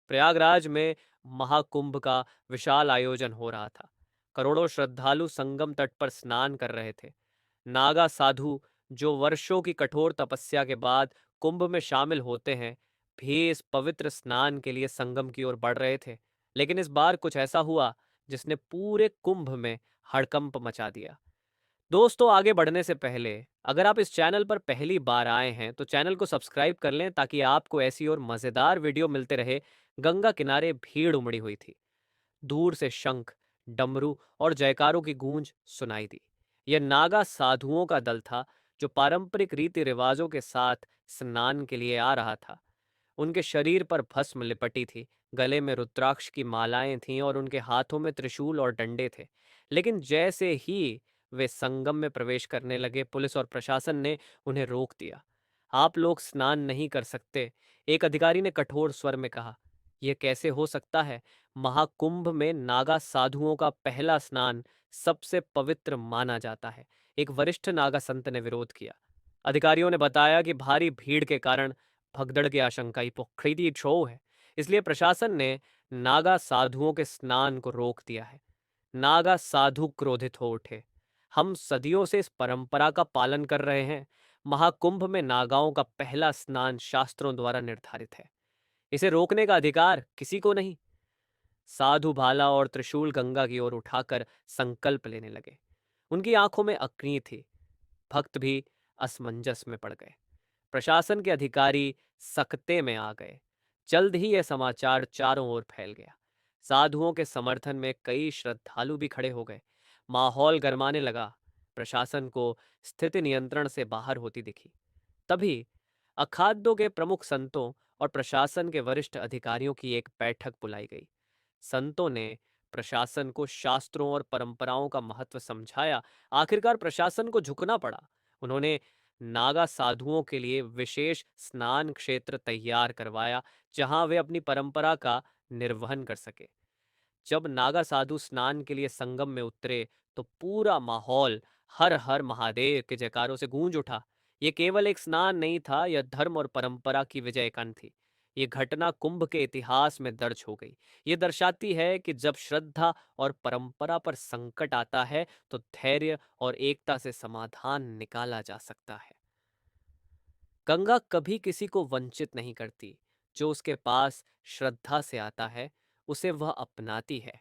प्रयागराज में महाकुंभ का विशाल आयोजन हो रहा था। करोड़ों श्रद्धालु संगम तट पर स्नान कर रहे थे। नागा साधु, जो वर्षों की कठोर तपस्या के बाद कुंभ में शामिल होते हैं, भी इस पवित्र स्नान के लिए संगम की ओर बढ़ रहे थे। लेकिन इस बार कुछ ऐसा हुआ जिसने पूरे कुंभ में हड़कंप मचा दिया। दोस्तों, आगे बढ़ने से पहले अगर आप इस चैनल पर पहली बार आए हैं तो चैनल को सब्सक्राइब कर लें ताकि आपको ऐसी और मजेदार वीडियो मिलते रहे। गंगा किनारे भीड़ उमड़ी हुई थी। दूर से शंख, डमरू और जयकारों की गूंज सुनाई दी। यह नागा साधुओं का दल था जो पारंपरिक रीति रिवाजों के साथ स्नान के लिए आ रहा था। उनके शरीर पर भस्म लिपटी थी, गले में रुद्राक्ष की मालाएं थीं और उनके हाथों में त्रिशूल और डंडे थे। लेकिन जैसे ही वे संगम में प्रवेश करने लगे, पुलिस और प्रशासन ने उन्हें रोक दिया। आप लोग स्नान नहीं कर सकते, एक अधिकारी ने कठोर स्वर में कहा। यह कैसे हो सकता है? महाकुंभ में नागा साधुओं का पहला स्नान सबसे पवित्र माना जाता है। एक वरिष्ठ नागा संत ने विरोध किया। अधिकारियों ने बताया कि भारी भीड़ के कारण भगदड़ की आशंका हिपोक्रेटिक शो है, इसलिए प्रशासन ने नागा साधुओं के स्नान को रोक दिया है। नागा साधु क्रोधित हो उठे। हम सदियों से इस परंपरा का पालन कर रहे हैं। महाकुंभ में नागाओं का पहला स्नान शास्त्रों द्वारा निर्धारित है। इसे रोकने का अधिकार किसी को नहीं। साधु भाला और त्रिशूल गंगा की ओर उठाकर संकल्प लेने लगे। उनकी आंखों में अग्नि थी। भक्त भी असमंजस में पड़ गए। प्रशासन के अधिकारी सकते में आ गए। जल्द ही यह समाचार चारों ओर फैल गया। साधुओं के समर्थन में कई श्रद्धालु भी खड़े हो गए। माहौल गरमाने लगा। प्रशासन को स्थिति नियंत्रण से बाहर होती दिखी। तभी अखाड्यों के प्रमुख संतों और प्रशासन के वरिष्ठ अधिकारियों की एक बैठक बुलाई गई। संतों ने प्रशासन को शास्त्रों और परंपराओं का महत्व समझाया। आखिरकार प्रशासन को झुकना पड़ा। उन्होंने नागा साधुओं के लिए विशेष स्नान क्षेत्र तैयार करवाया, जहां वे अपनी परंपरा का निर्वहन कर सके। जब नागा साधु स्नान के लिए संगम में उतरे तो पूरा माहौल हर हर महादेव के जयकारों से गूंज उठा। यह केवल एक स्नान नहीं था, यह धर्म और परंपरा की विजय कन थी। ये घटना कुंभ के इतिहास में दर्ज हो गई। ये दर्शाती है कि जब श्रद्धा और परंपरा पर संकट आता है तो धैर्य और एकता से समाधान निकाला जा सकता है। गंगा कभी किसी को वंचित नहीं करती। जो उसके पास श्रद्धा से आता है, उसे वह अपनाती है।